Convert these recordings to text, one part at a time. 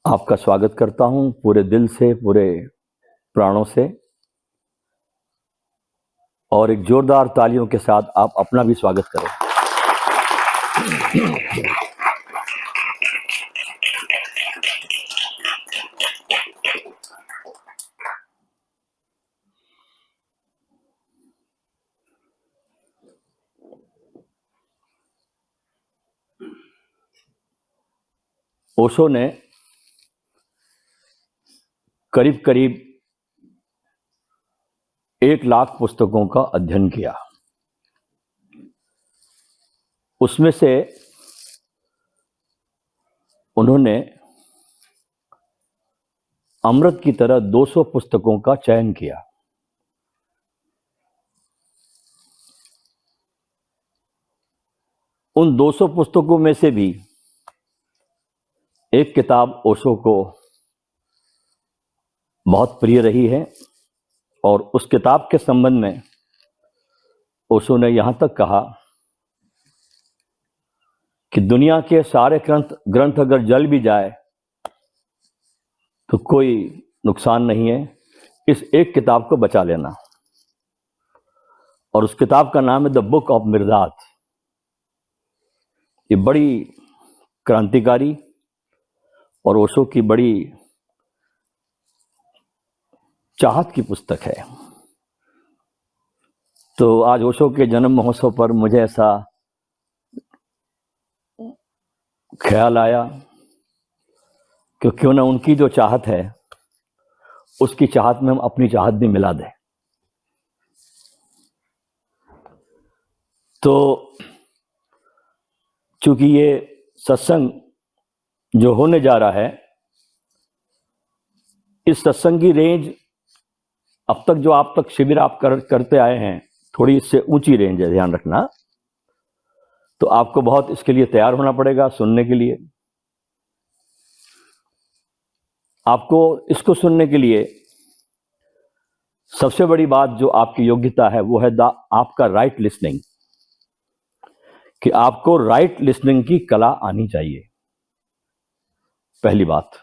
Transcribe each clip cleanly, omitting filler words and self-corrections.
आपका स्वागत करता हूं पूरे दिल से, पूरे प्राणों से। और एक जोरदार तालियों के साथ आप अपना भी स्वागत करें। ओशो ने करीब करीब 1,00,000 पुस्तकों का अध्ययन किया। उसमें से उन्होंने अमृत की तरह 200 पुस्तकों का चयन किया। उन 200 पुस्तकों में से भी एक किताब ओशो को बहुत प्रिय रही है और उस किताब के संबंध में ओशो ने यहां तक कहा कि दुनिया के सारे ग्रंथ अगर जल भी जाए तो कोई नुकसान नहीं है, इस एक किताब को बचा लेना। और उस किताब का नाम है द बुक ऑफ मिर्दात। ये बड़ी क्रांतिकारी और ओशो की बड़ी चाहत की पुस्तक है। तो आज ओशो के जन्म महोत्सव पर मुझे ऐसा ख्याल आया कि क्यों ना उनकी जो चाहत है उसकी चाहत में हम अपनी चाहत भी मिला दें। तो चूंकि ये सत्संग जो होने जा रहा है, इस सत्संग की रेंज अब तक जो आप तक शिविर आप करते आए हैं, थोड़ी इससे ऊंची रेंज है, ध्यान रखना। तो आपको बहुत इसके लिए तैयार होना पड़ेगा सुनने के लिए। आपको इसको सुनने के लिए सबसे बड़ी बात जो आपकी योग्यता है वो है आपका राइट लिसनिंग, कि आपको राइट लिसनिंग की कला आनी चाहिए, पहली बात।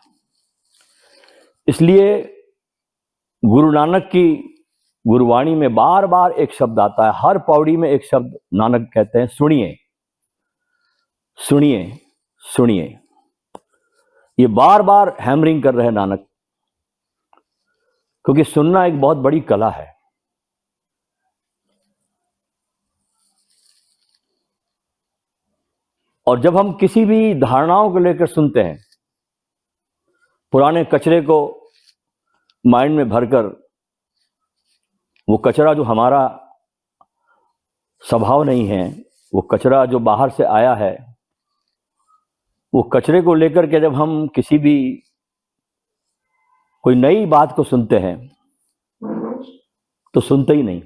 इसलिए गुरु नानक की गुरुवाणी में बार बार एक शब्द आता है, हर पौड़ी में एक शब्द नानक कहते हैं, सुनिए सुनिए सुनिए। ये बार बार हैमरिंग कर रहे हैं नानक, क्योंकि सुनना एक बहुत बड़ी कला है। और जब हम किसी भी धारणाओं को लेकर सुनते हैं, पुराने कचरे को माइंड में भरकर, वो कचरा जो हमारा स्वभाव नहीं है, वो कचरा जो बाहर से आया है, वो कचरे को लेकर के जब हम किसी भी कोई नई बात को सुनते हैं तो सुनते ही नहीं।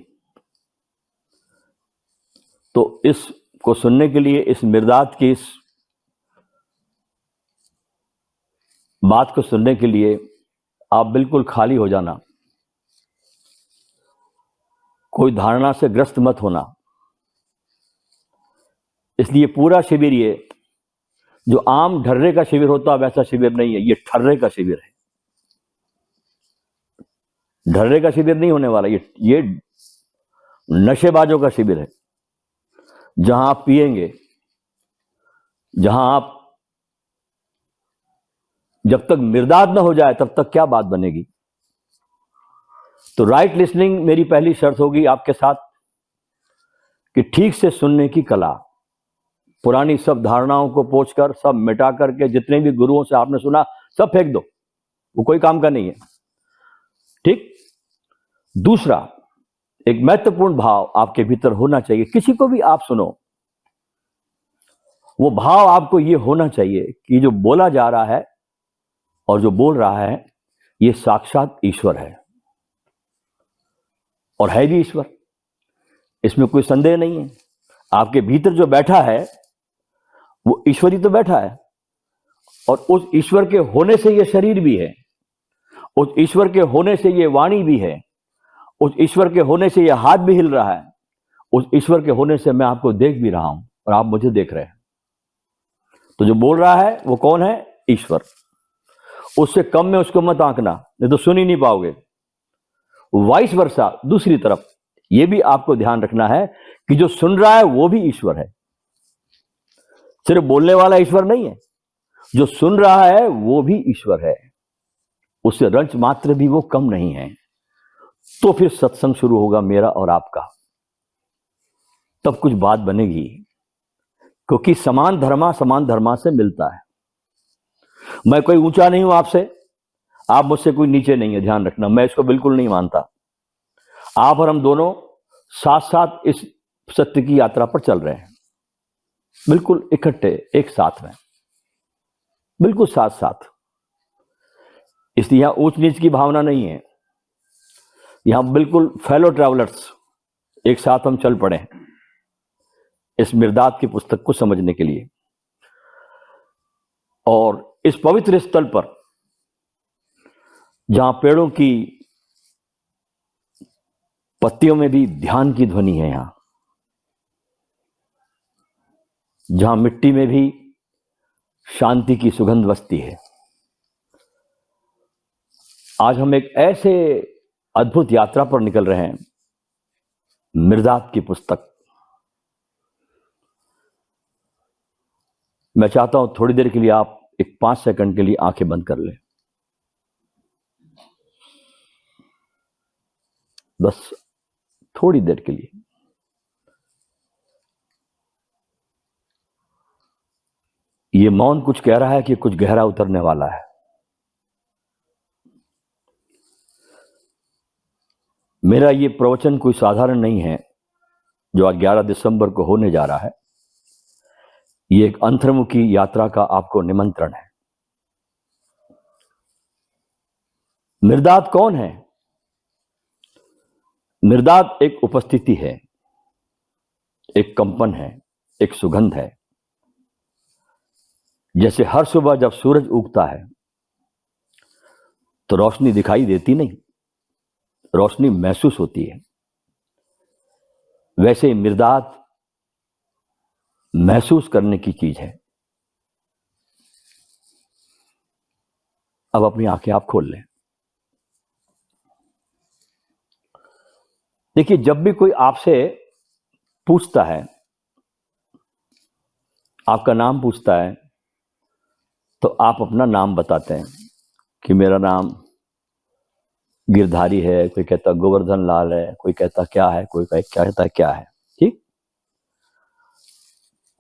तो इसको सुनने के लिए, इस मिर्दात की इस बात को सुनने के लिए आप बिल्कुल खाली हो जाना, कोई धारणा से ग्रस्त मत होना। इसलिए पूरा शिविर, ये जो आम ढर्रे का शिविर होता है वैसा शिविर नहीं है, ये ठर्रे का शिविर है। ढर्रे का शिविर नहीं होने वाला, ये नशेबाजों का शिविर है, जहां आप पिएंगे, जहां आप, जब तक मिर्दात ना हो जाए तब तक क्या बात बनेगी। तो राइट लिसनिंग मेरी पहली शर्त होगी आपके साथ, कि ठीक से सुनने की कला, पुरानी सब धारणाओं को पोंछकर, सब मिटा करके, जितने भी गुरुओं से आपने सुना सब फेंक दो, वो कोई काम का नहीं है। ठीक। दूसरा, एक महत्वपूर्ण भाव आपके भीतर होना चाहिए। किसी को भी आप सुनो, वो भाव आपको ये होना चाहिए कि जो बोला जा रहा है और जो बोल रहा है ये साक्षात ईश्वर है, और है भी ईश्वर, इसमें कोई संदेह नहीं है। आपके भीतर जो बैठा है वो ईश्वर ही तो बैठा है, और उस ईश्वर के होने से ये शरीर भी है, उस ईश्वर के होने से ये वाणी भी है, उस ईश्वर के होने से ये हाथ भी हिल रहा है, उस ईश्वर के होने से मैं आपको देख भी रहा हूं और आप मुझे देख रहे हैं। तो जो बोल रहा है वो कौन है? ईश्वर। उससे कम में उसको मत आंकना, नहीं तो सुन ही नहीं पाओगे। वाइस वर्सा, दूसरी तरफ यह भी आपको ध्यान रखना है कि जो सुन रहा है वो भी ईश्वर है, सिर्फ बोलने वाला ईश्वर नहीं है, जो सुन रहा है वो भी ईश्वर है, उससे रंच मात्र भी वो कम नहीं है। तो फिर सत्संग शुरू होगा मेरा और आपका, तब कुछ बात बनेगी, क्योंकि समान धर्मा से मिलता है। मैं कोई ऊंचा नहीं हूं आपसे, आप मुझसे कोई नीचे नहीं है, ध्यान रखना, मैं इसको बिल्कुल नहीं मानता। आप और हम दोनों साथ साथ इस सत्य की यात्रा पर चल रहे हैं, बिल्कुल इकट्ठे, एक साथ में, बिल्कुल साथ साथ। इसलिए यहां ऊंच नीच की भावना नहीं है, यहां बिल्कुल फेलो ट्रैवलर्स, एक साथ हम चल पड़े इस मिर्दात की पुस्तक को समझने के लिए। और इस पवित्र स्थल पर जहां पेड़ों की पत्तियों में भी ध्यान की ध्वनि है, यहां जहां मिट्टी में भी शांति की सुगंध बसती है, आज हम एक ऐसे अद्भुत यात्रा पर निकल रहे हैं, मिर्दात की पुस्तक। मैं चाहता हूं थोड़ी देर के लिए आप एक 5 सेकंड के लिए आंखें बंद कर लें, बस थोड़ी देर के लिए। ये मौन कुछ कह रहा है कि कुछ गहरा उतरने वाला है। मेरा ये प्रवचन कोई साधारण नहीं है जो आज 11 दिसंबर को होने जा रहा है। ये एक अंतर्मुखी यात्रा का आपको निमंत्रण है। मिर्दात कौन है? मिर्दात एक उपस्थिति है, एक कंपन है, एक सुगंध है। जैसे हर सुबह जब सूरज उगता है तो रोशनी दिखाई देती नहीं, रोशनी महसूस होती है। वैसे मिर्दात महसूस करने की चीज है। अब अपनी आंखें आप खोल लें। देखिए, जब भी कोई आपसे पूछता है, आपका नाम पूछता है, तो आप अपना नाम बताते हैं कि मेरा नाम गिरधारी है, कोई कहता गोवर्धन लाल है, कोई कहता क्या है, कोई कहता क्या है, ठीक।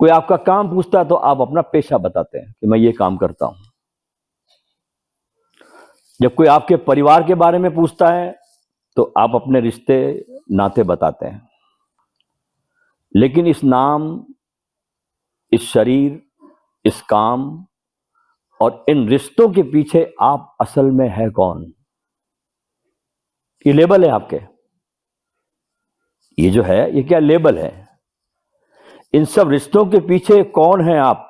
कोई आपका काम पूछता है तो आप अपना पेशा बताते हैं कि मैं ये काम करता हूं। जब कोई आपके परिवार के बारे में पूछता है तो आप अपने रिश्ते नाते बताते हैं। लेकिन इस नाम, इस शरीर, इस काम और इन रिश्तों के पीछे आप असल में है कौन? ये लेबल है आपके। ये जो है, ये क्या लेबल है? इन सब रिश्तों के पीछे कौन है आप,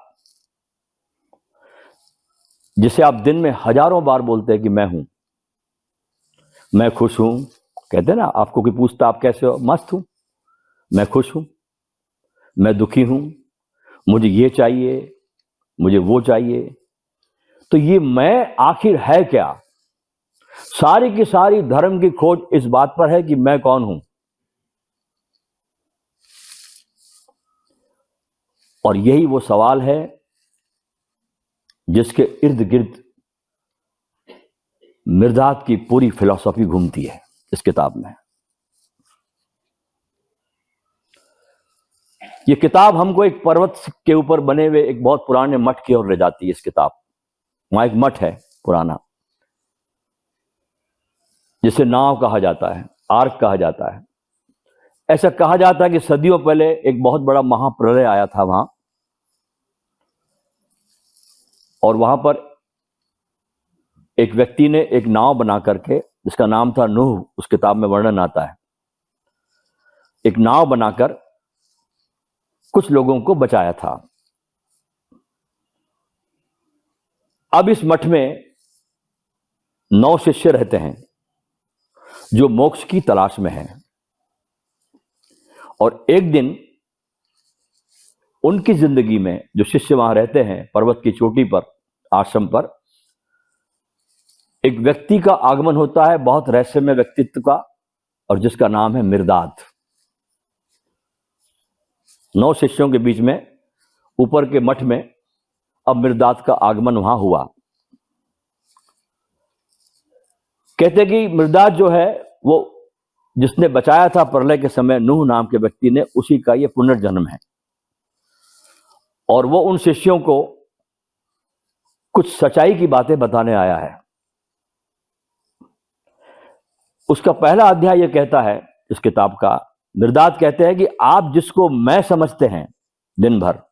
जिसे आप दिन में हजारों बार बोलते हैं कि मैं हूं, मैं खुश हूं। कहते हैं ना, आपको कोई पूछता आप कैसे हो, मस्त हूं, मैं खुश हूं, मैं दुखी हूं, मुझे ये चाहिए, मुझे वो चाहिए। तो ये मैं आखिर है क्या? सारी की सारी धर्म की खोज इस बात पर है कि मैं कौन हूं। और यही वो सवाल है जिसके इर्द गिर्द मिर्दात की पूरी फिलॉसफी घूमती है इस किताब में। ये किताब हमको एक पर्वत के ऊपर बने हुए एक बहुत पुराने मठ की ओर ले जाती है। इस किताब, वहां एक मठ है पुराना, जिसे नाव कहा जाता है, आर्क कहा जाता है। ऐसा कहा जाता है कि सदियों पहले एक बहुत बड़ा महाप्रलय आया था वहां, और वहां पर एक व्यक्ति ने एक नाव बना करके, जिसका नाम था नूह, उस किताब में वर्णन आता है, एक नाव बनाकर कुछ लोगों को बचाया था। अब इस मठ में 9 शिष्य रहते हैं जो मोक्ष की तलाश में हैं। और एक दिन उनकी जिंदगी में, जो शिष्य वहां रहते हैं पर्वत की चोटी पर, आश्रम पर, एक व्यक्ति का आगमन होता है, बहुत रहस्यमय व्यक्तित्व का, और जिसका नाम है मिर्दाद। 9 शिष्यों के बीच में ऊपर के मठ में अब मिर्दाद का आगमन वहां हुआ। कहते कि मिर्दाद जो है वो जिसने बचाया था प्रलय के समय नूह नाम के व्यक्ति ने, उसी का ये पुनर्जन्म है। और वो उन शिष्यों को कुछ सच्चाई की बातें बताने आया है। उसका पहला अध्याय ये कहता है, इस किताब का, मिर्दाद कहते हैं कि आप जिसको मैं समझते हैं दिन भर,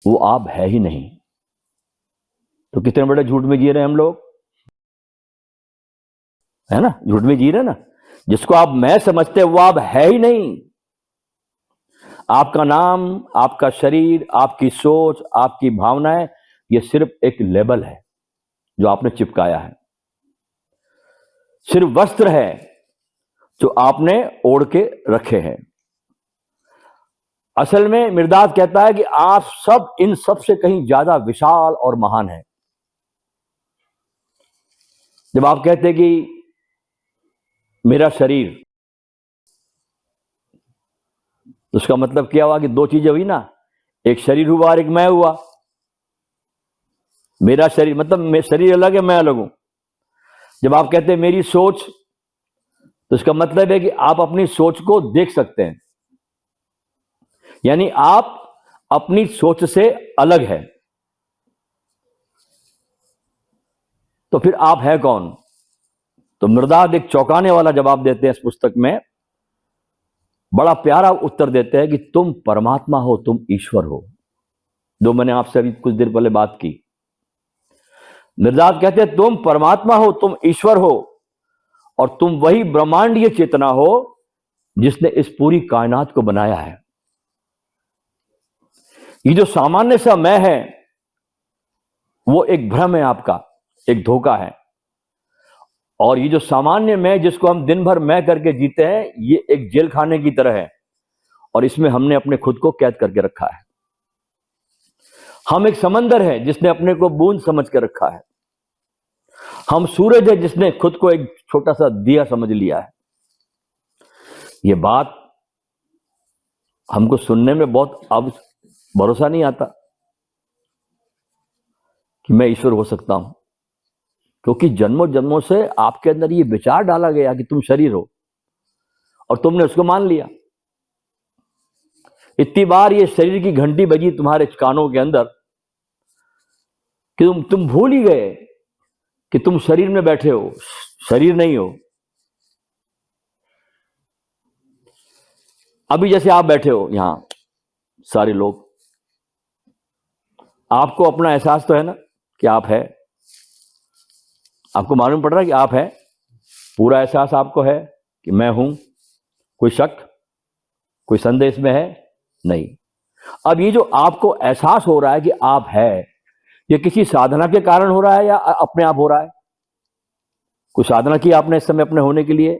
वो आप है ही नहीं। तो कितने बड़े झूठ में जी रहे हैं हम लोग, है ना? झूठ में जी रहे हैं ना। जिसको आप मैं समझते हैं वो आप है ही नहीं। आपका नाम, आपका शरीर, आपकी सोच, आपकी भावनाएं, ये सिर्फ एक लेबल है जो आपने चिपकाया है, सिर्फ वस्त्र है जो आपने ओढ़ के रखे हैं। असल में मिर्दाद कहता है कि आप सब इन सब से कहीं ज्यादा विशाल और महान हैं। जब आप कहते हैं कि मेरा शरीर, तो उसका मतलब क्या हुआ कि 2 चीजें हुई ना, एक शरीर हुआ और एक मैं हुआ। मेरा शरीर मतलब शरीर अलग है, मैं अलग हूं। जब आप कहते हैं मेरी सोच, तो इसका मतलब है कि आप अपनी सोच को देख सकते हैं, यानी आप अपनी सोच से अलग है। तो फिर आप है कौन? तो मिर्दाद एक चौंकाने वाला जवाब देते हैं इस पुस्तक में, बड़ा प्यारा उत्तर देते हैं कि तुम परमात्मा हो, तुम ईश्वर हो, जो मैंने आपसे अभी कुछ देर पहले बात की। मिर्दाद कहते हैं तुम परमात्मा हो, तुम ईश्वर हो, और तुम वही ब्रह्मांडीय चेतना हो जिसने इस पूरी कायनात को बनाया है। ये जो सामान्य सा मैं है वो एक भ्रम है आपका, एक धोखा है। और ये जो सामान्य मैं जिसको हम दिन भर मैं करके जीते हैं, ये एक जेल खाने की तरह है, और इसमें हमने अपने खुद को कैद करके रखा है। हम एक समंदर है जिसने अपने को बूंद समझ के रखा है। हम सूरज है जिसने खुद को एक छोटा सा दिया समझ लिया है। ये बात हमको सुनने में बहुत अब भरोसा नहीं आता कि मैं ईश्वर हो सकता हूं, क्योंकि जन्मों जन्मों से आपके अंदर ये विचार डाला गया कि तुम शरीर हो, और तुमने उसको मान लिया। इतनी बार ये शरीर की घंटी बजी तुम्हारे कानों के अंदर कि तुम भूल ही गए कि तुम शरीर में बैठे हो, शरीर नहीं हो। अभी जैसे आप बैठे हो यहां सारे लोग, आपको अपना एहसास तो है ना कि आप है, आपको मालूम पड़ रहा है कि आप है, पूरा एहसास आपको है कि मैं हूं। कोई शक, कोई संदेह इसमें है नहीं। अब ये जो आपको एहसास हो रहा है कि आप है, ये किसी साधना के कारण हो रहा है या अपने आप हो रहा है? कोई साधना की आपने इस समय अपने होने के लिए,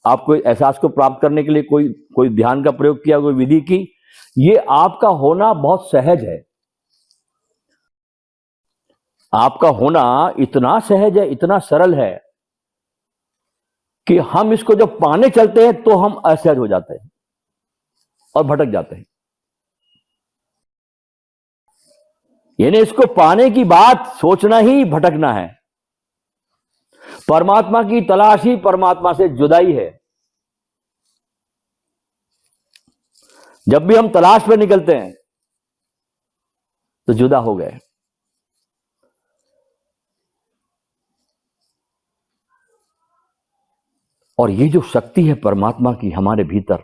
आपको एहसास को प्राप्त करने के लिए कोई ध्यान का प्रयोग किया, कोई विधि की? ये आपका होना बहुत सहज है। आपका होना इतना सहज है, इतना सरल है कि हम इसको जब पाने चलते हैं तो हम असहज हो जाते हैं और भटक जाते हैं। यानी इसको पाने की बात सोचना ही भटकना है। परमात्मा की तलाश ही परमात्मा से जुदाई है। जब भी हम तलाश पे निकलते हैं तो जुदा हो गए। और ये जो शक्ति है परमात्मा की हमारे भीतर,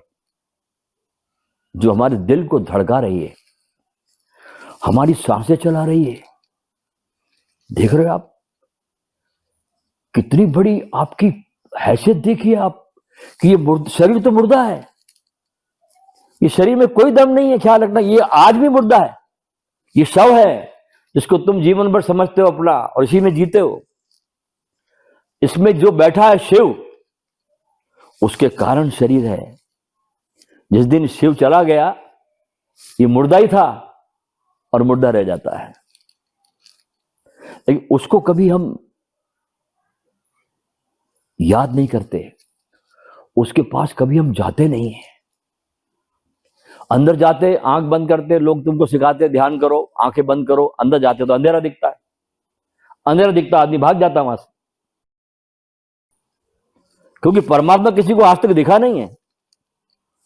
जो हमारे दिल को धड़का रही है, हमारी सांसें चला रही है, देख रहे हो आप कितनी बड़ी आपकी हैसियत देखिए आप कि ये शरीर तो मुर्दा है, ये शरीर में कोई दम नहीं है, ख्याल रखना, ये आज भी मुर्दा है, ये शव है जिसको तुम जीवन भर समझते हो अपना और इसी में जीते हो। इसमें जो बैठा है शिव, उसके कारण शरीर है। जिस दिन शिव चला गया ये मुर्दा ही था और मुर्दा रह जाता है। लेकिन उसको कभी हम याद नहीं करते, उसके पास कभी हम जाते नहीं हैं। अंदर जाते, आंख बंद करते, लोग तुमको सिखाते ध्यान करो, आंखें बंद करो, अंदर जाते तो अंधेरा दिखता है, अंधेरा दिखता आदमी भाग जाता वहां से, क्योंकि परमात्मा किसी को आज तक दिखा नहीं है।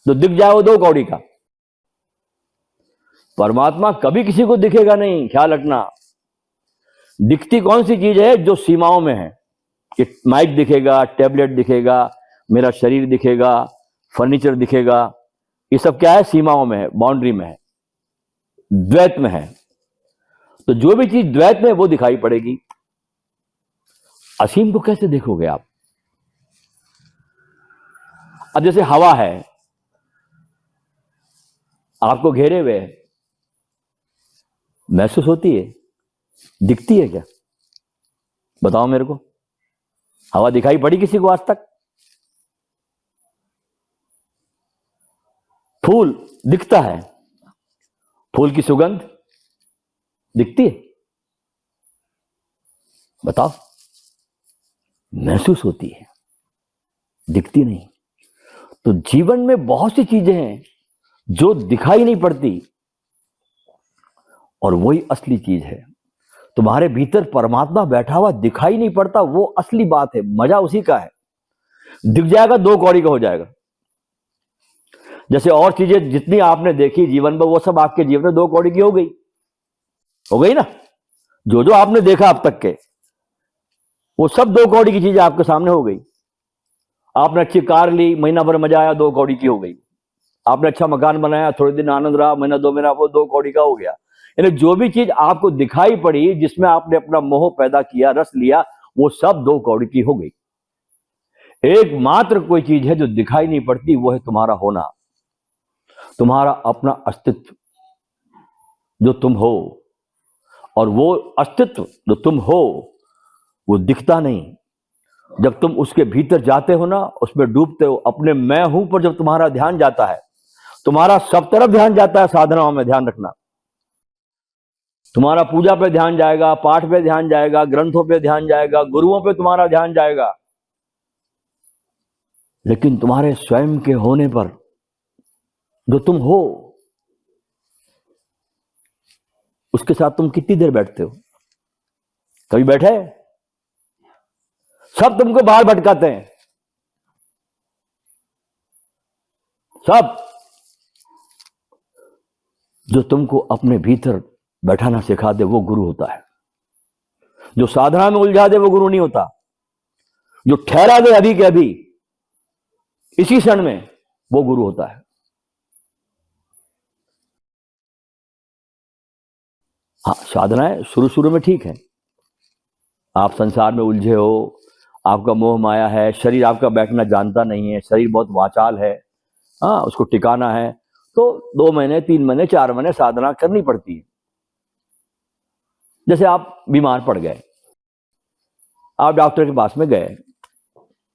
तो दिख जाए वो 2 कौड़ी का, परमात्मा कभी किसी को दिखेगा नहीं, ख्याल रखना। दिखती कौन सी चीज है? जो सीमाओं में है, कि माइक दिखेगा, टैबलेट दिखेगा, मेरा शरीर दिखेगा, फर्नीचर दिखेगा, ये सब क्या है? सीमाओं में है, बाउंड्री में है, द्वैत में है। तो जो भी चीज द्वैत में है वो दिखाई पड़ेगी। असीम को कैसे देखोगे आप? अब जैसे हवा है, आपको घेरे हुए है, महसूस होती है, दिखती है क्या? बताओ मेरे को, हवा दिखाई पड़ी किसी को आज तक? फूल दिखता है, फूल की सुगंध दिखती है? बताओ, महसूस होती है, दिखती नहीं। तो जीवन में बहुत सी चीजें हैं जो दिखाई नहीं पड़ती, और वही असली चीज है। तुम्हारे भीतर परमात्मा बैठा हुआ दिखाई नहीं पड़ता, वो असली बात है, मजा उसी का है। दिख जाएगा 2 कौड़ी का हो जाएगा। जैसे और चीजें जितनी आपने देखी जीवन में, वो सब आपके जीवन में 2 कौड़ी की हो गई ना। जो जो आपने देखा अब तक के, वो सब 2 कौड़ी की चीजें आपके सामने हो गई। आपने अच्छी कार ली, महीना भर मजा आया, 2 कौड़ी की हो गई। आपने अच्छा मकान बनाया, थोड़े दिन आनंद रहा, महीना 2 महीना, वो 2 कौड़ी का हो गया। यानी जो भी चीज आपको दिखाई पड़ी, जिसमें आपने अपना मोह पैदा किया, रस लिया, वो सब 2 कौड़ी की हो गई। एकमात्र कोई चीज है जो दिखाई नहीं पड़ती, वो है तुम्हारा होना, तुम्हारा अपना अस्तित्व जो तुम हो। और वो अस्तित्व जो तुम हो वो दिखता नहीं। जब तुम उसके भीतर जाते हो ना, उसमें डूबते हो, अपने मैं हूं पर जब तुम्हारा ध्यान जाता है, तुम्हारा सब तरफ ध्यान जाता है। साधनाओं में ध्यान रखना, तुम्हारा पूजा पे ध्यान जाएगा, पाठ पे ध्यान जाएगा, ग्रंथों पे ध्यान जाएगा, गुरुओं पे तुम्हारा ध्यान जाएगा, लेकिन तुम्हारे स्वयं के होने पर जो तुम हो, उसके साथ तुम कितनी देर बैठते हो? कभी बैठे? सब तुमको बाहर भटकाते हैं, सब। जो तुमको अपने भीतर बैठाना सिखा दे वो गुरु होता है। जो साधना में उलझा दे वो गुरु नहीं होता। जो ठहरा दे अभी के अभी, इसी क्षण में, वो गुरु होता है। हाँ, साधनाएं शुरू शुरू में ठीक है, आप संसार में उलझे हो, आपका मोह माया है, शरीर आपका बैठना जानता नहीं है, शरीर बहुत वाचाल है, हाँ, उसको टिकाना है, तो 2 महीने, 3 महीने, 4 महीने साधना करनी पड़ती है। जैसे आप बीमार पड़ गए, आप डॉक्टर के पास में गए,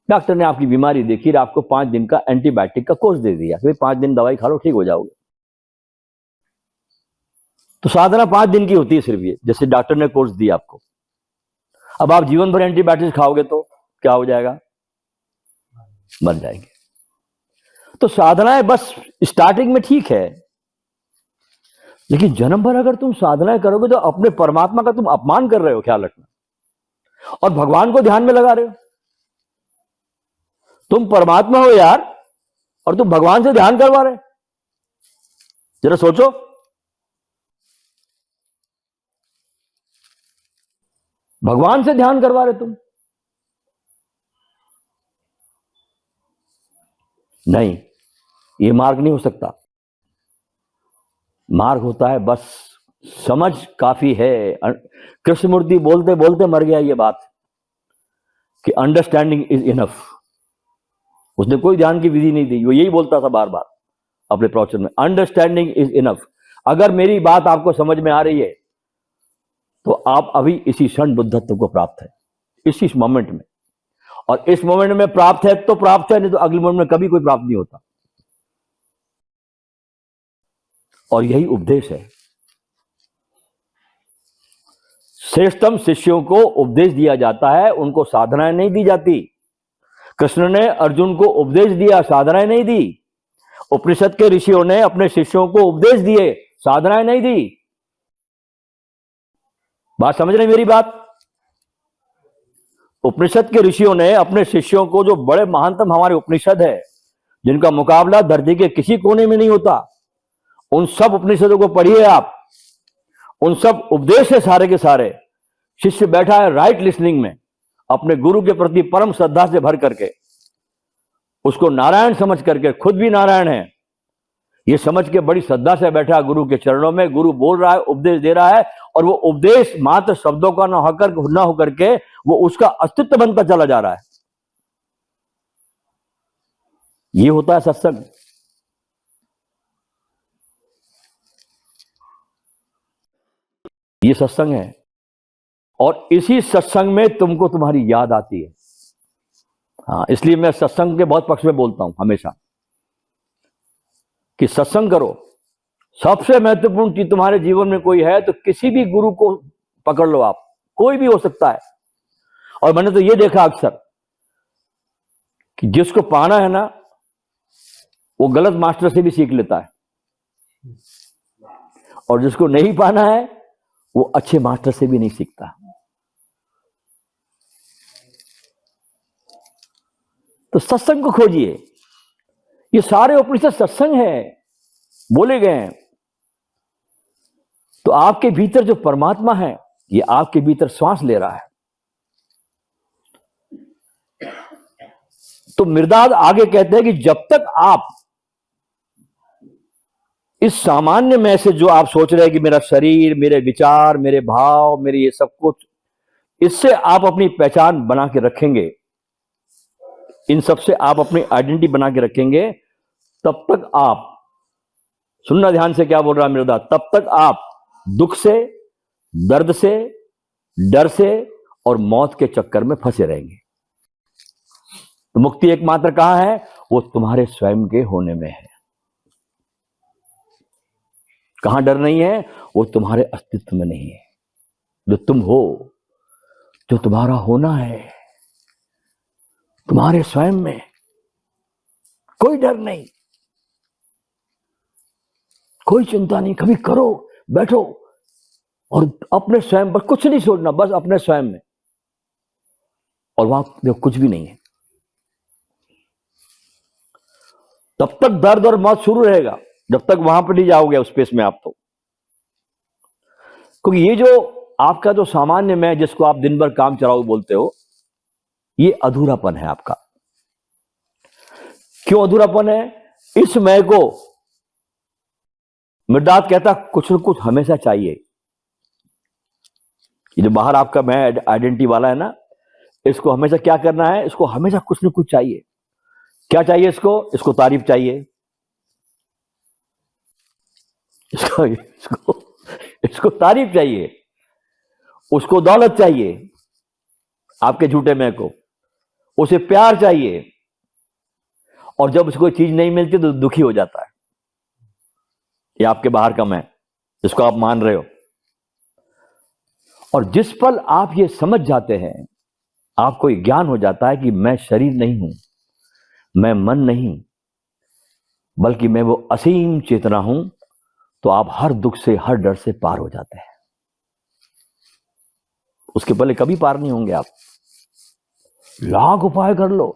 डॉक्टर ने आपकी बीमारी देखी, आपको 5 दिन का एंटीबायोटिक का कोर्स दे दिया, फिर 5 दिन दवाई खा लो, ठीक हो जाओगे। तो साधना 5 दिन की होती है सिर्फ, ये जैसे डॉक्टर ने कोर्स दिया आपको। अब आप जीवन भर एंटीबायोटिक खाओगे तो क्या हो जाएगा? मर जाएंगे। तो साधनाएं बस स्टार्टिंग में ठीक है, लेकिन जन्म भर अगर तुम साधनाएं करोगे तो अपने परमात्मा का तुम अपमान कर रहे हो, ख्याल रखना, और भगवान को ध्यान में लगा रहे हो। तुम परमात्मा हो यार, और तुम भगवान से ध्यान करवा रहे, जरा सोचो। भगवान से ध्यान करवा रहे तुम। नहीं, ये मार्ग नहीं हो सकता। मार्ग होता है बस समझ काफी है। कृष्णमूर्ति बोलते बोलते मर गया ये बात कि अंडरस्टैंडिंग इज इनफ। उसने कोई ध्यान की विधि नहीं दी, वो यही बोलता था बार बार अपने प्रवचन में, अंडरस्टैंडिंग इज इनफ। अगर मेरी बात आपको समझ में आ रही है तो आप अभी इसी क्षण बुद्धत्व को प्राप्त है, इसी मोमेंट में। और इस मोमेंट में प्राप्त है तो प्राप्त है, नहीं तो अगले मोमेंट में कभी कोई प्राप्त नहीं होता। और यही उपदेश है। श्रेष्ठतम शिष्यों को उपदेश दिया जाता है, उनको साधनाएं नहीं दी जाती। कृष्ण ने अर्जुन को उपदेश दिया, साधनाएं नहीं दी। उपनिषद के ऋषियों ने अपने शिष्यों को उपदेश दिए, साधनाएं नहीं दी। बात समझ रहे मेरी बात? उपनिषद के ऋषियों ने अपने शिष्यों को, जो बड़े महानतम हमारे उपनिषद है, जिनका मुकाबला धरती के किसी कोने में नहीं होता, उन सब उपनिषदों को पढ़िए आप। उन सब उपदेश है सारे के सारे। शिष्य बैठा है राइट लिसनिंग में, अपने गुरु के प्रति परम श्रद्धा से भर करके, उसको नारायण समझ करके, खुद भी नारायण है ये समझ के बड़ी श्रद्धा से बैठा गुरु के चरणों में। गुरु बोल रहा है, उपदेश दे रहा है, और वो उपदेश मात्र शब्दों का ना होकर के वो उसका अस्तित्व बनता चला जा रहा है। ये होता है सत्संग। ये सत्संग है, और इसी सत्संग में तुमको तुम्हारी याद आती है। हाँ, इसलिए मैं सत्संग के बहुत पक्ष में बोलता हूं हमेशा कि सत्संग करो। सबसे महत्वपूर्ण चीज तुम्हारे जीवन में कोई है तो किसी भी गुरु को पकड़ लो आप, कोई भी हो सकता है। और मैंने तो ये देखा अक्सर कि जिसको पाना है ना, वो गलत मास्टर से भी सीख लेता है, और जिसको नहीं पाना है वो अच्छे मास्टर से भी नहीं सीखता। तो सत्संग को खोजिए। ये सारे उपनिषद सत्संग है, बोले गए हैं। तो आपके भीतर जो परमात्मा है, ये आपके भीतर श्वास ले रहा है। तो मिर्दाद आगे कहते हैं कि जब तक आप इस सामान्य में से, जो आप सोच रहे हैं कि मेरा शरीर, मेरे विचार, मेरे भाव, मेरे ये सब कुछ, इससे आप अपनी पहचान बना के रखेंगे, इन सब से आप अपनी आइडेंटिटी बना के रखेंगे, तब तक आप, सुनना ध्यान से क्या बोल रहा है मिर्दाद, तब तक आप दुख से, दर्द से, डर से और मौत के चक्कर में फंसे रहेंगे। तो मुक्ति एकमात्र कहां है? वो तुम्हारे स्वयं के होने में है। कहां डर नहीं है? वो तुम्हारे अस्तित्व में नहीं है। जो तुम हो, जो तुम्हारा होना है, तुम्हारे स्वयं में कोई डर नहीं, कोई चिंता नहीं। कभी करो, बैठो और अपने स्वयं पर कुछ नहीं सोचना, बस अपने स्वयं में, और वहां देखो कुछ भी नहीं है। तब तक दर्द और मौत शुरू रहेगा जब तक वहां पर नहीं जाओगे उस स्पेस में आप। तो क्योंकि ये जो आपका जो सामान्य मैं, जिसको आप दिन भर काम चलाओ बोलते हो, ये अधूरापन है आपका। क्यों अधूरापन है? इस मैं को मिर्दाद कहता कुछ न कुछ हमेशा चाहिए। ये जो बाहर आपका मैं आइडेंटिटी वाला है ना, इसको हमेशा क्या करना है? इसको हमेशा कुछ न कुछ चाहिए। क्या चाहिए इसको? इसको तारीफ चाहिए, इसको इसको इसको तारीफ चाहिए, उसको दौलत चाहिए, आपके झूठे मैं को, उसे प्यार चाहिए, और जब उसको कोई चीज नहीं मिलती तो दुखी हो जाता है। ये आपके बाहर का मैं, जिसको आप मान रहे हो। और जिस पल आप ये समझ जाते हैं, आपको ये ज्ञान हो जाता है कि मैं शरीर नहीं हूं, मैं मन नहीं, बल्कि मैं वो असीम चेतना हूं, तो आप हर दुख से, हर डर से पार हो जाते हैं। उसके पहले कभी पार नहीं होंगे आप। लाख उपाय कर लो,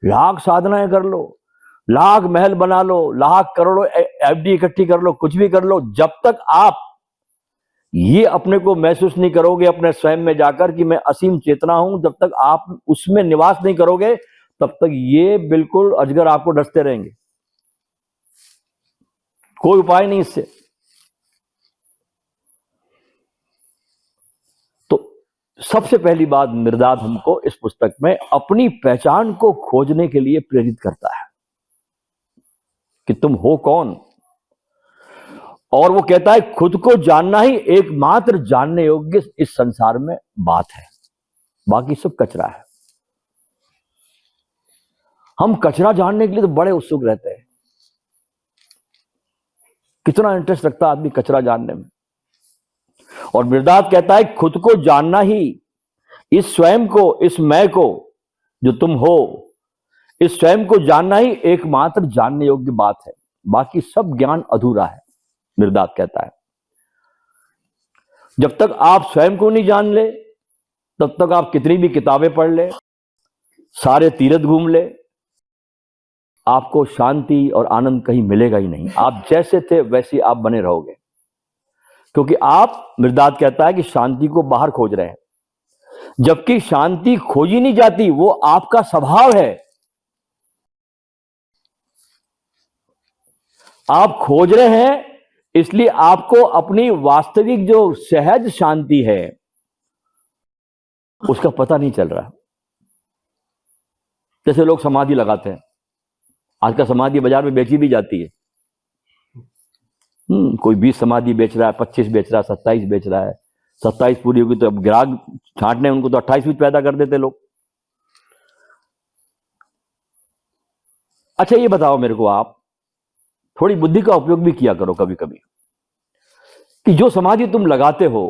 लाख साधनाएं कर लो, लाख महल बना लो, लाख करोड़ों एफडी इकट्ठी कर लो, कुछ भी कर लो, जब तक आप ये अपने को महसूस नहीं करोगे अपने स्वयं में जाकर कि मैं असीम चेतना हूं, जब तक आप उसमें निवास नहीं करोगे, तब तक ये बिल्कुल अजगर आपको डसते रहेंगे। कोई उपाय नहीं इससे। तो सबसे पहली बात मिर्दाद हमको इस पुस्तक में अपनी पहचान को खोजने के लिए प्रेरित करता है कि तुम हो कौन। और वो कहता है खुद को जानना ही एकमात्र जानने योग्य इस संसार में बात है, बाकी सब कचरा है। हम कचरा जानने के लिए तो बड़े उत्सुक रहते हैं। कितना इंटरेस्ट रखता है आदमी कचरा जानने में। और मृदात कहता है खुद को जानना ही, इस स्वयं को, इस मैं को जो तुम हो, इस स्वयं को जानना ही एकमात्र जानने योग्य बात है, बाकी सब ज्ञान अधूरा है। मृदात कहता है जब तक आप स्वयं को नहीं जान ले, तब तक आप कितनी भी किताबें पढ़ ले, सारे तीर्थ घूम ले, आपको शांति और आनंद कहीं मिलेगा ही नहीं। आप जैसे थे वैसे आप बने रहोगे, क्योंकि आप, मृदात कहता है कि शांति को बाहर खोज रहे हैं, जबकि शांति खोजी नहीं जाती, वो आपका स्वभाव है। आप खोज रहे हैं इसलिए आपको अपनी वास्तविक जो सहज शांति है उसका पता नहीं चल रहा। जैसे लोग समाधि लगाते हैं, आजकल समाधि बाजार में बेची भी जाती है। कोई 20 समाधि बेच रहा है, 25 बेच रहा है, 27 बेच रहा है। 27 पूरी होगी तो अब ग्राहक छांटने उनको तो 28 भी पैदा कर देते लोग। अच्छा ये बताओ मेरे को, आप थोड़ी बुद्धि का उपयोग भी किया करो कभी कभी, कि जो समाधि तुम लगाते हो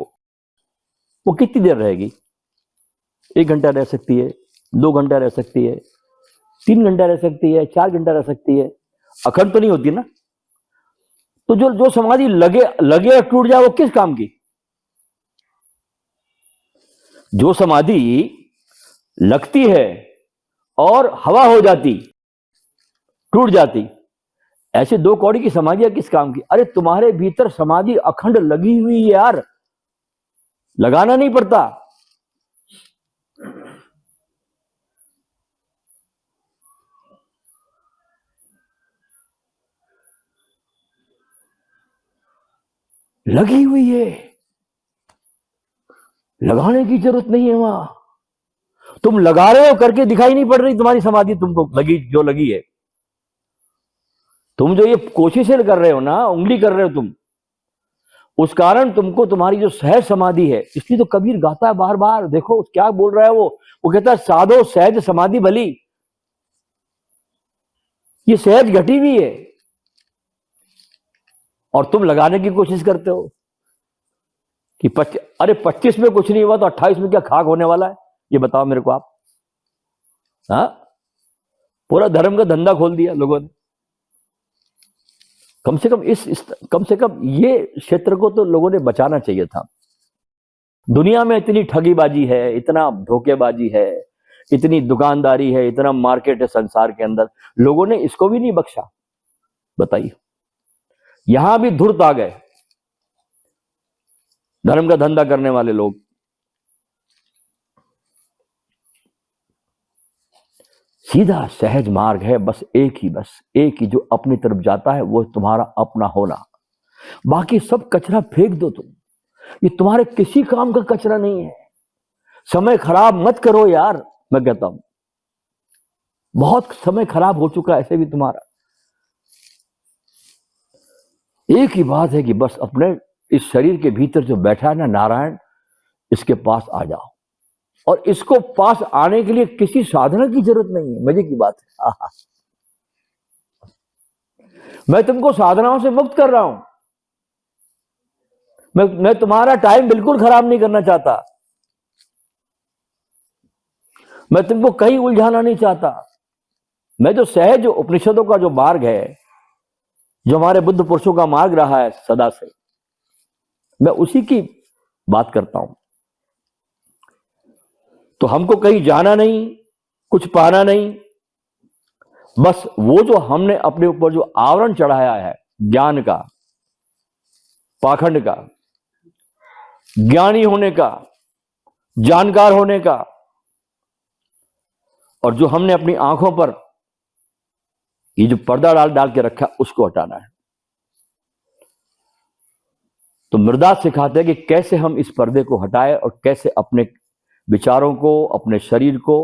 वो कितनी देर रहेगी? 1 घंटा रह सकती है, 2 घंटा रह सकती है, 3 घंटा रह सकती है, 4 घंटा रह सकती है, अखंड तो नहीं होती ना। तो जो समाधि लगे और टूट जाए वो किस काम की? जो समाधि लगती है और हवा हो जाती, टूट जाती, ऐसे 2 कौड़ी की समाधियां किस काम की? अरे तुम्हारे भीतर समाधि अखंड लगी हुई है यार, लगाना नहीं पड़ता। लगी हुई है, लगाने की जरूरत नहीं है। वहां तुम लगा रहे हो करके दिखाई नहीं पड़ रही तुम्हारी समाधि तुमको जो लगी है। तुम जो ये कोशिशें कर रहे हो ना, उंगली कर रहे हो तुम, उस कारण तुमको तुम्हारी जो सहज समाधि है, इसलिए तो कबीर गाता है बार बार, देखो क्या बोल रहा है वो कहता है साधो सहज समाधि भली। ये सहज घटी हुई है और तुम लगाने की कोशिश करते हो कि 25 में कुछ नहीं हुआ तो 28 में क्या खाक होने वाला है? ये बताओ मेरे को आप। हाँ, पूरा धर्म का धंधा खोल दिया लोगों ने। कम से कम ये क्षेत्र को तो लोगों ने बचाना चाहिए था। दुनिया में इतनी ठगीबाजी है, इतना धोखेबाजी है, इतनी दुकानदारी है, इतना मार्केट है संसार के अंदर, लोगों ने इसको भी नहीं बख्शा। बताइए, यहां भी धूर्त आ गए धर्म का धंधा करने वाले लोग। सीधा सहज मार्ग है, बस एक ही जो अपनी तरफ जाता है वो तुम्हारा अपना होना। बाकी सब कचरा फेंक दो तुम, ये तुम्हारे किसी काम का कचरा नहीं है। समय खराब मत करो यार, मैं कहता हूं बहुत समय खराब हो चुका है ऐसे भी तुम्हारा। एक ही बात है कि बस अपने इस शरीर के भीतर जो बैठा है ना नारायण, इसके पास आ जाओ। और इसको पास आने के लिए किसी साधना की जरूरत नहीं है। मजे की बात है। आहा, मैं तुमको साधनाओं से मुक्त कर रहा हूं। मैं तुम्हारा टाइम बिल्कुल खराब नहीं करना चाहता, मैं तुमको कहीं उलझाना नहीं चाहता। मैं जो सहज उपनिषदों का जो मार्ग है, जो हमारे बुद्ध पुरुषों का मार्ग रहा है सदा से, मैं उसी की बात करता हूं। तो हमको कहीं जाना नहीं, कुछ पाना नहीं, बस वो जो हमने अपने ऊपर जो आवरण चढ़ाया है ज्ञान का, पाखंड का, ज्ञानी होने का, जानकार होने का, और जो हमने अपनी आंखों पर ये जो पर्दा डाल के रखा, उसको हटाना है। तो मृदात सिखाते हैं कि कैसे हम इस पर्दे को हटाएं और कैसे अपने विचारों को, अपने शरीर को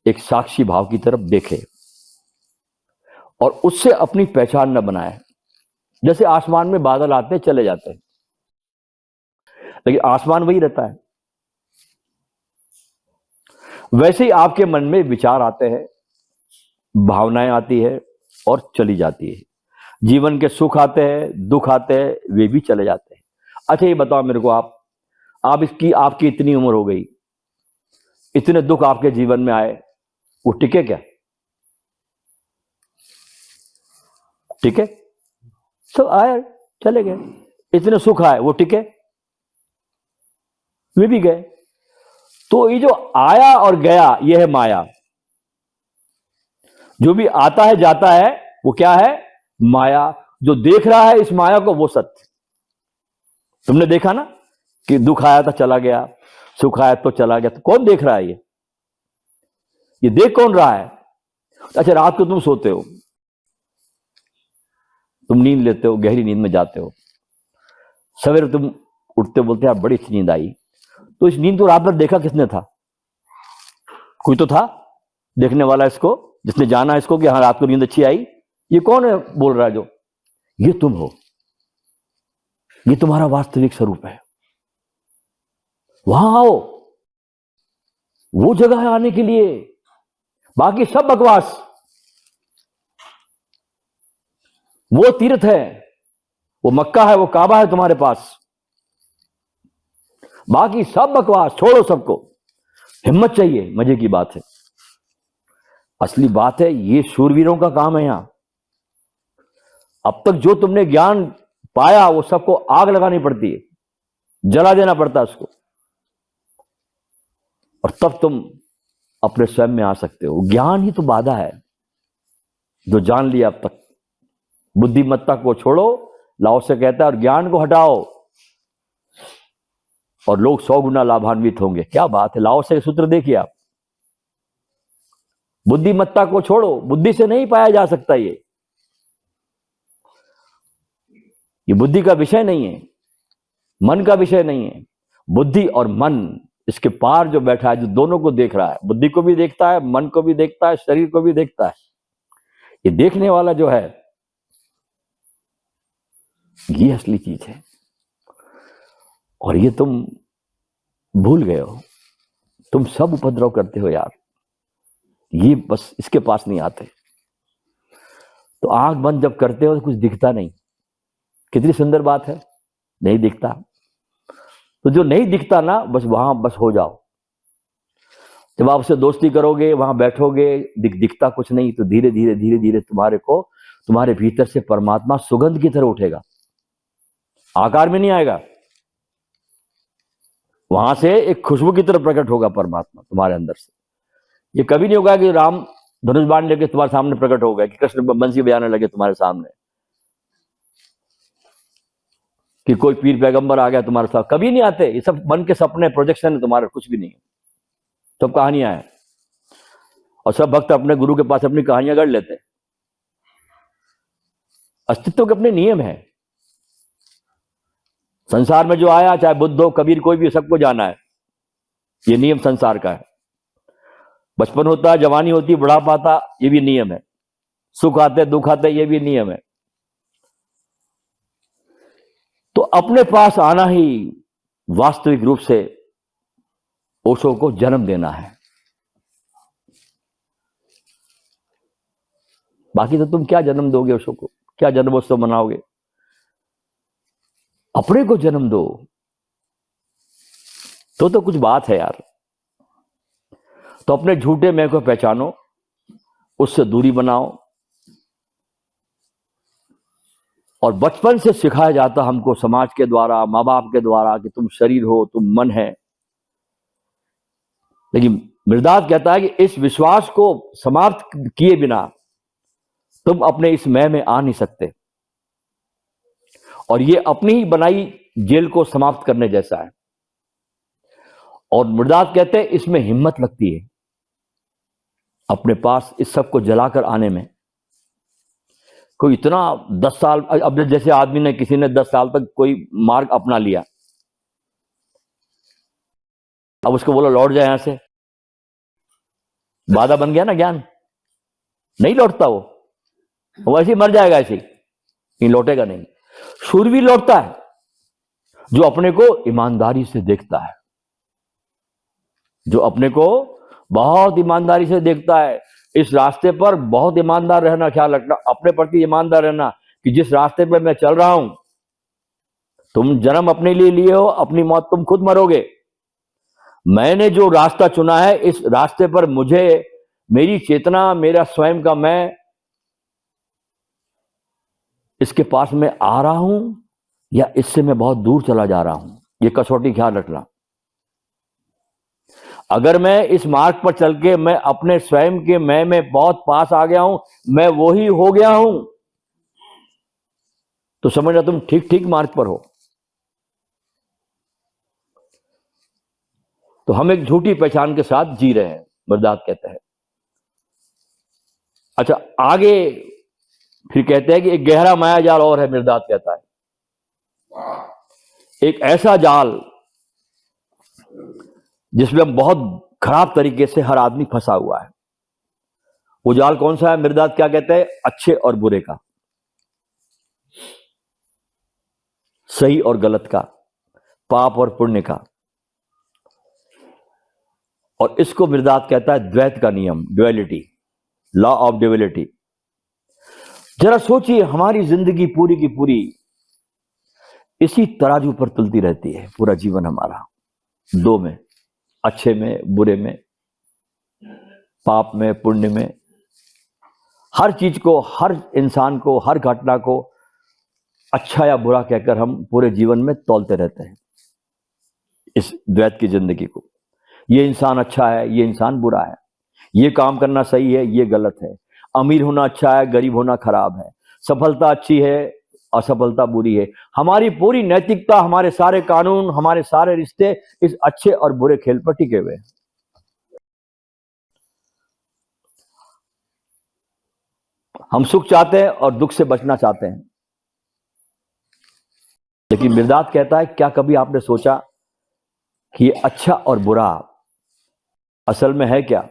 एक साक्षी भाव की तरफ देखें और उससे अपनी पहचान न बनाएं। जैसे आसमान में बादल आते हैं चले जाते हैं, लेकिन आसमान वही रहता है। वैसे ही आपके मन में विचार आते हैं, भावनाएं आती है और चली जाती है। जीवन के सुख आते हैं, दुख आते हैं, वे भी चले जाते हैं। अच्छा ये बताओ मेरे को, आप आपकी इतनी उम्र हो गई, इतने दुख आपके जीवन में आए, वो टिके क्या? टिके? सब आए चले गए। इतने सुख आए, वो टिके? वे भी गए। तो ये जो आया और गया, ये है माया। जो भी आता है जाता है वो क्या है? माया। जो देख रहा है इस माया को, वो सत्य। तुमने देखा ना कि दुख आया था चला गया, सुख आया तो चला गया, तो कौन देख रहा है? ये देख कौन रहा है? अच्छा, रात को तुम सोते हो, तुम नींद लेते हो, गहरी नींद में जाते हो, सवेरे तुम उठते बोलते हैं बड़ी अच्छी नींद आई। तो इस नींद को रात भर देखा किसने था? कोई तो था देखने वाला, इसको जिसने जाना इसको कि हाँ रात को नींद अच्छी आई। ये कौन है बोल रहा है? जो ये तुम हो, ये तुम्हारा वास्तविक स्वरूप है। वहां आओ, वो जगह है आने के लिए। बाकी सब बकवास, वो तीर्थ है, वो मक्का है, वो काबा है तुम्हारे पास। बाकी सब बकवास छोड़ो सबको। हिम्मत चाहिए, मजे की बात है। असली बात है, ये शूरवीरों का काम है। यहां अब तक जो तुमने ज्ञान पाया वो सबको आग लगानी पड़ती है, जला देना पड़ता है उसको, और तब तुम अपने स्वयं में आ सकते हो। ज्ञान ही तो बाधा है। जो जान लिया अब तक, बुद्धिमत्ता को छोड़ो, लाओ से कहता है, और ज्ञान को हटाओ और लोग 100 गुना लाभान्वित होंगे। क्या बात है! लाओ से सूत्र देखिए आप। बुद्धिमत्ता को छोड़ो, बुद्धि से नहीं पाया जा सकता। ये बुद्धि का विषय नहीं है, मन का विषय नहीं है। बुद्धि और मन, इसके पार जो बैठा है, जो दोनों को देख रहा है, बुद्धि को भी देखता है, मन को भी देखता है, शरीर को भी देखता है, ये देखने वाला जो है, ये असली चीज है। और ये तुम भूल गए हो। तुम सब उपद्रव करते हो यार, ये बस इसके पास नहीं आते। तो आंख बंद जब करते हो तो कुछ दिखता नहीं। कितनी सुंदर बात है, नहीं दिखता। तो जो नहीं दिखता ना, बस वहां बस हो जाओ। जब आप उससे दोस्ती करोगे, वहां बैठोगे, दिखता कुछ नहीं, तो धीरे धीरे धीरे धीरे तुम्हारे भीतर से परमात्मा सुगंध की तरह उठेगा। आकार में नहीं आएगा, वहां से एक खुशबू की तरह प्रकट होगा परमात्मा तुम्हारे अंदर से। ये कभी नहीं होगा कि राम धनुष बाण लेके तुम्हारे सामने प्रकट हो गए, कि कृष्ण बंसी बजाने लगे तुम्हारे सामने, कि कोई पीर पैगंबर आ गया तुम्हारे साथ। कभी नहीं आते। ये सब मन के सपने, प्रोजेक्शन है तुम्हारे, कुछ भी नहीं है। सब कहानियां हैं। और सब भक्त अपने गुरु के पास अपनी कहानियां गढ़ लेते हैं। अस्तित्व के अपने नियम है। संसार में जो आया, चाहे बुद्ध हो, कबीर, कोई भी, सबको जाना है। ये नियम संसार का है। बचपन होता है, जवानी होती है, बुढ़ापा आता, ये भी नियम है। सुख आते, दुख आते, ये भी नियम है। तो अपने पास आना ही वास्तविक रूप से ओशो को जन्म देना है। बाकी तो तुम क्या जन्म दोगे ओशो को? क्या जन्मोत्सव मनाओगे? अपने को जन्म दो, तो कुछ बात है यार। तो अपने झूठे मैं को पहचानो, उससे दूरी बनाओ। और बचपन से सिखाया जाता हमको समाज के द्वारा, माँ बाप के द्वारा, कि तुम शरीर हो, तुम मन है। लेकिन मृदास कहता है कि इस विश्वास को समाप्त किए बिना तुम अपने इस मैं में आ नहीं सकते। और ये अपनी ही बनाई जेल को समाप्त करने जैसा है। और मृदास कहते हैं इसमें हिम्मत लगती है, अपने पास इस सब को जलाकर आने में। कोई इतना 10 साल, अब जैसे आदमी ने, किसी ने 10 साल तक कोई मार्ग अपना लिया, अब उसको बोला लौट जाए यहां से, बाधा बन गया ना ज्ञान। नहीं लौटता वो ऐसे ही मर जाएगा, ऐसे ही नहीं लौटेगा। नहीं, शूरवीर लौटता है जो अपने को ईमानदारी से देखता है, जो अपने को बहुत ईमानदारी से देखता है। इस रास्ते पर बहुत ईमानदार रहना, ख्याल रखना, अपने प्रति ईमानदार रहना, कि जिस रास्ते पर मैं चल रहा हूं तुम जन्म अपने लिए लिए हो, अपनी मौत तुम खुद मरोगे। मैंने जो रास्ता चुना है, इस रास्ते पर मुझे, मेरी चेतना, मेरा स्वयं का मैं, इसके पास में आ रहा हूं या इससे मैं बहुत दूर चला जा रहा हूं, ये कसौटी ख्याल रखना। अगर मैं इस मार्ग पर चल के मैं अपने स्वयं के मैं में बहुत पास आ गया हूं, मैं वो ही हो गया हूं, तो समझना तुम ठीक ठीक मार्ग पर हो। तो हम एक झूठी पहचान के साथ जी रहे हैं, मृदात कहते हैं। अच्छा, आगे फिर कहते हैं कि एक गहरा माया जाल और है, मृदात कहता है, एक ऐसा जाल जिसमें बहुत खराब तरीके से हर आदमी फंसा हुआ है। वो जाल कौन सा है? मृदात क्या कहते हैं? अच्छे और बुरे का, सही और गलत का, पाप और पुण्य का। और इसको मृदात कहता है द्वैत का नियम, ड्युअलिटी, लॉ ऑफ ड्युअलिटी। जरा सोचिए, हमारी जिंदगी पूरी की पूरी इसी तराजू पर तुलती रहती है, पूरा जीवन हमारा दो में, अच्छे में बुरे में, पाप में पुण्य में। हर चीज को, हर इंसान को, हर घटना को अच्छा या बुरा कहकर हम पूरे जीवन में तौलते रहते हैं इस द्वैत की जिंदगी को। ये इंसान अच्छा है, ये इंसान बुरा है, ये काम करना सही है, ये गलत है, अमीर होना अच्छा है, गरीब होना खराब है, सफलता अच्छी है, असफलता बुरी है। हमारी पूरी नैतिकता, हमारे सारे कानून, हमारे सारे रिश्ते इस अच्छे और बुरे खेल पर टिके हुए हैं। हम सुख चाहते हैं और दुख से बचना चाहते हैं, लेकिन मृदात कहता है, क्या कभी आपने सोचा कि ये अच्छा और बुरा असल में है क्या?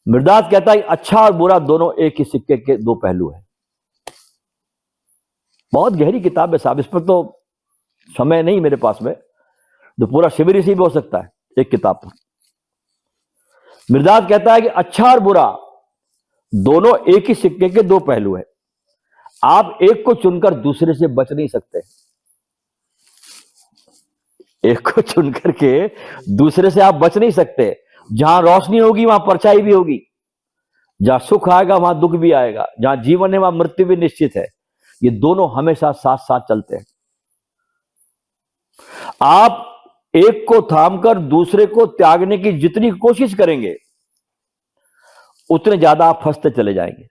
मृदात कहता है अच्छा और बुरा दोनों एक ही सिक्के के दो पहलू हैं। बहुत गहरी किताब है साहब, इस पर तो समय नहीं मेरे पास में, तो पूरा शिविर इसी में हो सकता है एक किताब पर। मृदात कहता है कि अच्छा और बुरा दोनों एक ही सिक्के के दो पहलू हैं। आप एक को चुनकर दूसरे से बच नहीं सकते, एक को चुनकर के दूसरे से आप बच नहीं सकते। जहां रोशनी होगी वहां परछाई भी होगी, जहां सुख आएगा वहां दुख भी आएगा, जहां जीवन है वहां मृत्यु भी निश्चित है। ये दोनों हमेशा साथ साथ चलते हैं। आप एक को थामकर दूसरे को त्यागने की जितनी कोशिश करेंगे, उतने ज्यादा आप फंसते चले जाएंगे।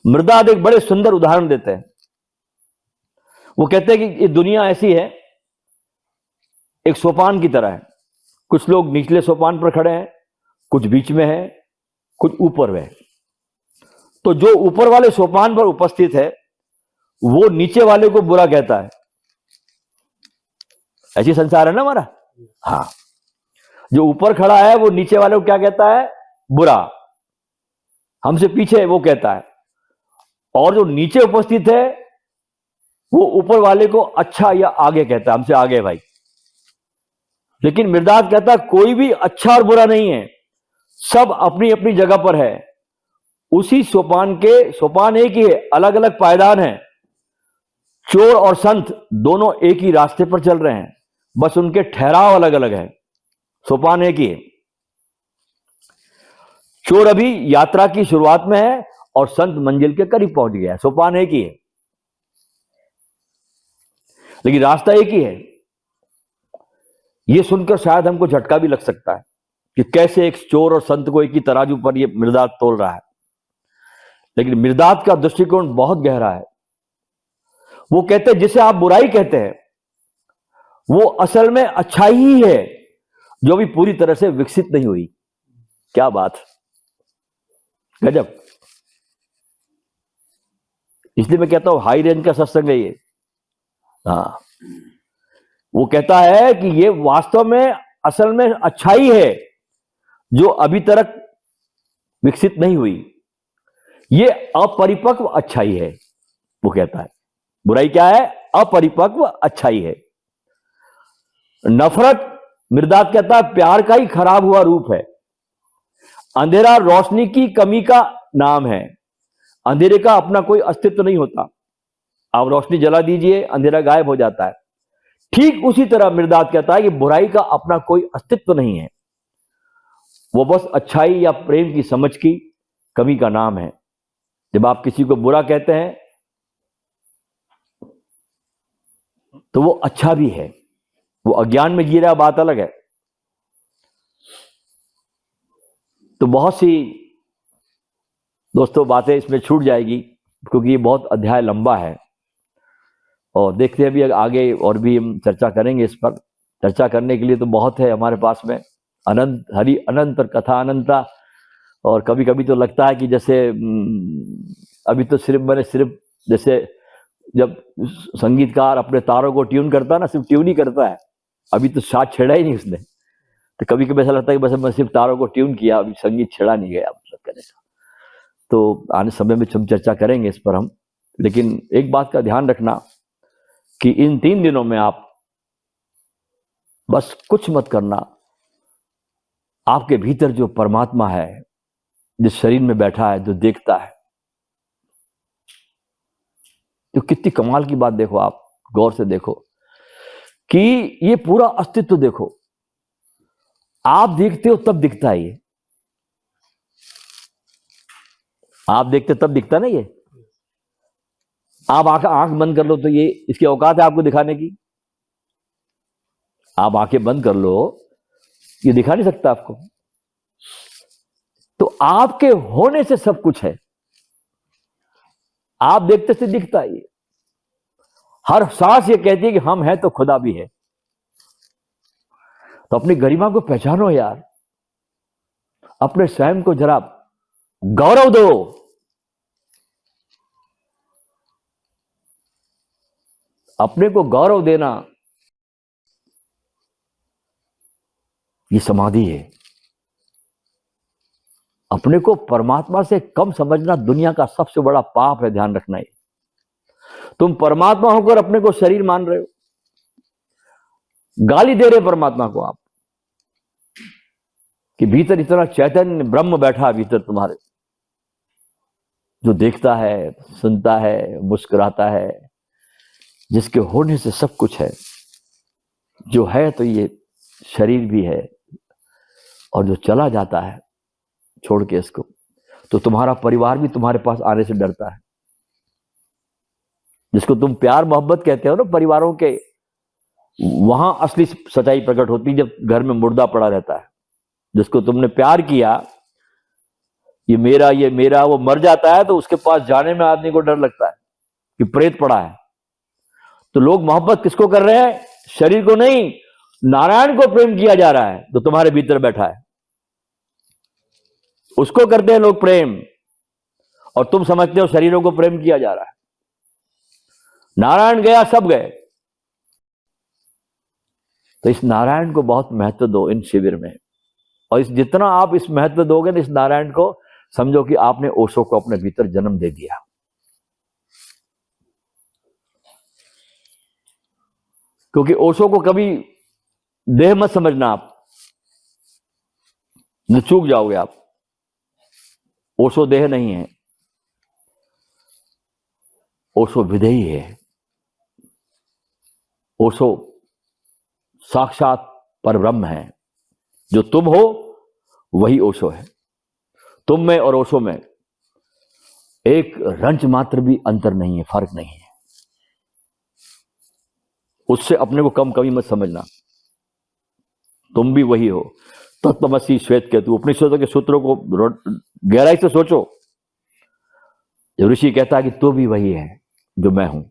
मृदात एक बड़े सुंदर उदाहरण देते हैं। वो कहते हैं कि ये दुनिया ऐसी है, एक सोपान की तरह है। कुछ लोग निचले सोपान पर खड़े हैं, कुछ बीच में है, कुछ ऊपर है। तो जो ऊपर वाले सोपान पर उपस्थित है वो नीचे वाले को बुरा कहता है। ऐसी संसार है ना हमारा। हाँ, जो ऊपर खड़ा है वो नीचे वाले को क्या कहता है? बुरा। हमसे पीछे है वो कहता है, और जो नीचे उपस्थित है वो ऊपर वाले को अच्छा या आगे कहता है, हमसे आगे भाई। लेकिन मृदात कहता है कोई भी अच्छा और बुरा नहीं है, सब अपनी अपनी जगह पर है। उसी सोपान एक ही है, अलग अलग पायदान है। चोर और संत दोनों एक ही रास्ते पर चल रहे हैं, बस उनके ठहराव अलग अलग है। सोपान एक ही है। चोर अभी यात्रा की शुरुआत में है और संत मंजिल के करीब पहुंच गया है। सोपान एक ही है, लेकिन रास्ता एक ही है। यह सुनकर शायद हमको झटका भी लग सकता है कि कैसे एक चोर और संत को एक ही तराजू पर यह मृदात तोल रहा है। लेकिन मृदात का दृष्टिकोण बहुत गहरा है। वो कहते हैं जिसे आप बुराई कहते हैं वो असल में अच्छाई ही है, जो भी पूरी तरह से विकसित नहीं हुई। क्या बात, गजब। इसलिए मैं कहता हूं हाई रेंज का सत्संग है ये। हाँ, वो कहता है कि ये वास्तव में असल में अच्छाई है जो अभी तक विकसित नहीं हुई। ये अपरिपक्व अच्छाई है, वो कहता है। बुराई क्या है? अपरिपक्व अच्छाई है। नफरत, मृदात कहता है, प्यार का ही खराब हुआ रूप है। अंधेरा रोशनी की कमी का नाम है। अंधेरे का अपना कोई अस्तित्व नहीं होता। आप रोशनी जला दीजिए, अंधेरा गायब हो जाता है। ठीक उसी तरह मिर्दाद कहता है कि बुराई का अपना कोई अस्तित्व नहीं है, वो बस अच्छाई या प्रेम की समझ की कमी का नाम है। जब आप किसी को बुरा कहते हैं तो वो अच्छा भी है, वो अज्ञान में जी रहा, बात अलग है। तो बहुत सी दोस्तों बातें इसमें छूट जाएगी क्योंकि ये बहुत अध्याय लंबा है, और देखते हैं अभी आगे और भी हम चर्चा करेंगे इस पर। चर्चा करने के लिए तो बहुत है हमारे पास में, अनंत हरि अनंत और कथा अनंता। और कभी कभी तो लगता है कि जैसे अभी तो सिर्फ जैसे जब संगीतकार अपने तारों को ट्यून करता है ना, सिर्फ ट्यून ही करता है, अभी तो साथ छेड़ा ही नहीं उसने। तो कभी कभी ऐसा लगता है कि बस मैं सिर्फ तारों को ट्यून किया, अभी संगीत छेड़ा नहीं गया मतलब करने का। तो आने समय में हम चर्चा करेंगे इस पर हम। लेकिन एक बात का ध्यान रखना कि इन 3 दिनों में आप बस कुछ मत करना। आपके भीतर जो परमात्मा है, जिस शरीर में बैठा है, जो देखता है, तो कितनी कमाल की बात देखो, आप गौर से देखो कि ये पूरा अस्तित्व देखो। आप देखते हो तब दिखता है ये, आप देखते तब दिखता ना ये। आप आंख बंद कर लो तो ये, इसकी औकात है आपको दिखाने की। आप आंखें बंद कर लो, ये दिखा नहीं सकता आपको। तो आपके होने से सब कुछ है, आप देखते से दिखता है ये। हर सांस ये कहती है कि हम हैं तो खुदा भी है। तो अपनी गरिमा को पहचानो यार, अपने स्वयं को जरा गौरव दो। अपने को गौरव देना ये समाधि है। अपने को परमात्मा से कम समझना दुनिया का सबसे बड़ा पाप है, ध्यान रखना ये। तुम परमात्मा होकर अपने को शरीर मान रहे हो, गाली दे रहे परमात्मा को आप कि भीतर इतना चैतन्य ब्रह्म बैठा है भीतर तुम्हारे, जो देखता है, सुनता है, मुस्कुराता है, जिसके होने से सब कुछ है। जो है तो ये शरीर भी है, और जो चला जाता है छोड़ के इसको, तो तुम्हारा परिवार भी तुम्हारे पास आने से डरता है। जिसको तुम प्यार मोहब्बत कहते हो ना परिवारों के, वहां असली सच्चाई प्रकट होती है जब घर में मुर्दा पड़ा रहता है। जिसको तुमने प्यार किया, ये मेरा, वो मर जाता है तो उसके पास जाने में आदमी को डर लगता है कि प्रेत पड़ा है। तो लोग मोहब्बत किसको कर रहे हैं? शरीर को नहीं, नारायण को प्रेम किया जा रहा है जो तुम्हारे भीतर बैठा है, उसको करते हैं लोग प्रेम। और तुम समझते हो शरीरों को प्रेम किया जा रहा है। नारायण गया, सब गए। तो इस नारायण को बहुत महत्व दो इन शिविर में, और इस जितना आप इस महत्व दोगे ना इस नारायण को, समझो कि आपने ओशो को अपने भीतर जन्म दे दिया। क्योंकि ओशो को कभी देह मत समझना, आप न चूक जाओगे आप। ओशो देह नहीं है, ओशो विधेयी है। ओशो साक्षात परब्रह्म है। जो तुम हो वही ओशो है। तुम में और ओशो में एक रंच मात्र भी अंतर नहीं है, फर्क नहीं है। उससे अपने को कमी मत समझना। तुम भी वही हो। तत्वमसी श्वेत केतु, उपनिषदों के सूत्रों को गहराई से सोचो। जब ऋषि कहता है कि तू भी वही है जो मैं हूं,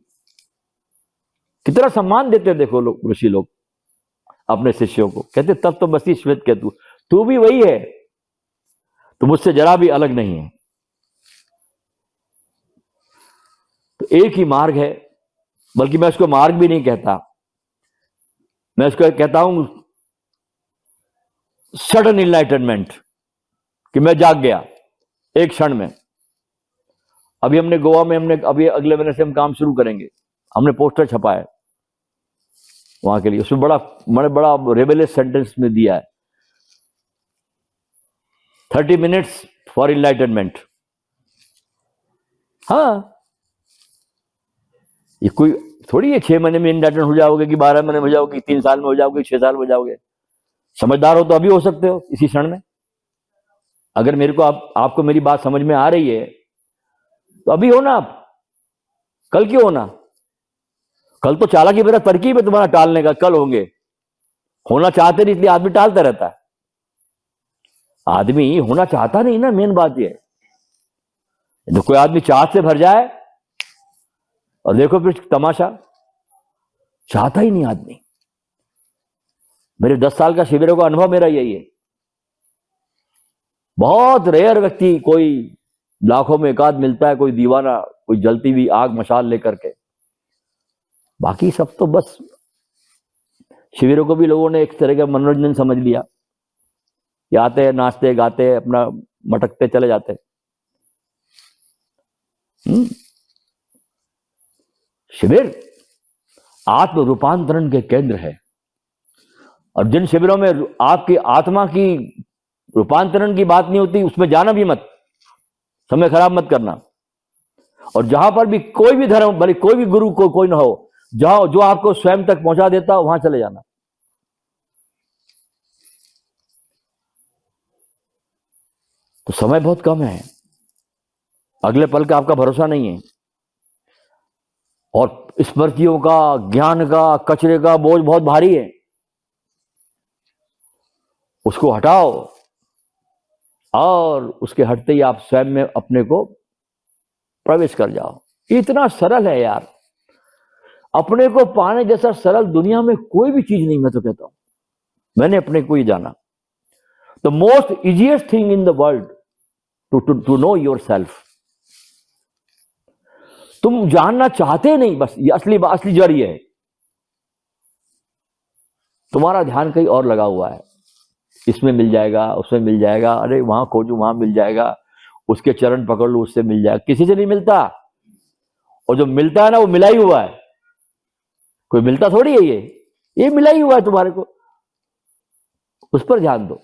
कितना सम्मान देते हैं देखो लोग, ऋषि लोग अपने शिष्यों को कहते तत्वमसी श्वेत केतु, तू भी वही है, तो मुझसे जरा भी अलग नहीं है। तो एक ही मार्ग है, बल्कि मैं उसको मार्ग भी नहीं कहता, मैं उसको कहता हूं सडन इनलाइटनमेंट, कि मैं जाग गया एक क्षण में। अभी हमने गोवा में, अभी अगले महीने से हम काम शुरू करेंगे। हमने पोस्टर छपा है वहां के लिए, उसमें बड़ा रेबेलियस सेंटेंस में दिया है 30 मिनट्स फॉर इनलाइटनमेंट। हाँ, ये कोई थोड़ी है 6 महीने में इंडिपेंडेंट हो जाओगे कि 12 महीने में हो जाओगे, 3 साल में हो जाओगे, 6 साल में हो जाओगे। समझदार हो तो अभी हो सकते हो, इसी क्षण में। अगर मेरे को आपको मेरी बात समझ में आ रही है तो अभी हो ना आप, कल क्यों होना? कल तो चालाकी मेरा तरकीब है तुम्हारा टालने का, कल होंगे। होना चाहते नहीं इसलिए आदमी टालता रहता है। आदमी होना चाहता नहीं ना, मेन बात यह। तो कोई आदमी चाह से भर जाए और देखो फिर तमाशा, चाहता ही नहीं आदमी। मेरे 10 साल का शिविरों का अनुभव मेरा यही है। बहुत रेयर व्यक्ति, कोई लाखों में एक आध मिलता है, कोई दीवाना, कोई जलती हुई आग मशाल लेकर के। बाकी सब तो बस शिविरों को भी लोगों ने एक तरह का मनोरंजन समझ लिया। ये आते हैं, नाचते गाते, अपना मटकते चले जाते। शिविर आत्म रूपांतरण के केंद्र है। और जिन शिविरों में आपकी आत्मा की रूपांतरण की बात नहीं होती, उसमें जाना भी मत, समय खराब मत करना। और जहां पर भी कोई भी धर्म, भले कोई भी गुरु को कोई ना हो, जहां जो आपको स्वयं तक पहुंचा देता हो, वहां चले जाना। तो समय बहुत कम है, अगले पल का आपका भरोसा नहीं है। और स्मृतियों का, ज्ञान का, कचरे का बोझ बहुत भारी है। उसको हटाओ और उसके हटते ही आप स्वयं में अपने को प्रवेश कर जाओ। इतना सरल है यार, अपने को पाने जैसा सरल दुनिया में कोई भी चीज नहीं। मैं तो कहता हूं, मैंने अपने को ही जाना। The most easiest thing in the world to know yourself. तुम जानना चाहते नहीं, बस ये असली जड़ ये है। तुम्हारा ध्यान कहीं और लगा हुआ है, इसमें मिल जाएगा, उसमें मिल जाएगा, अरे वहां खोजू वहां मिल जाएगा, उसके चरण पकड़ लो उससे मिल जाएगा। किसी से नहीं मिलता। और जो मिलता है ना, वो मिला ही हुआ है। कोई मिलता थोड़ी है, ये मिला ही हुआ है तुम्हारे को। उस पर ध्यान दो।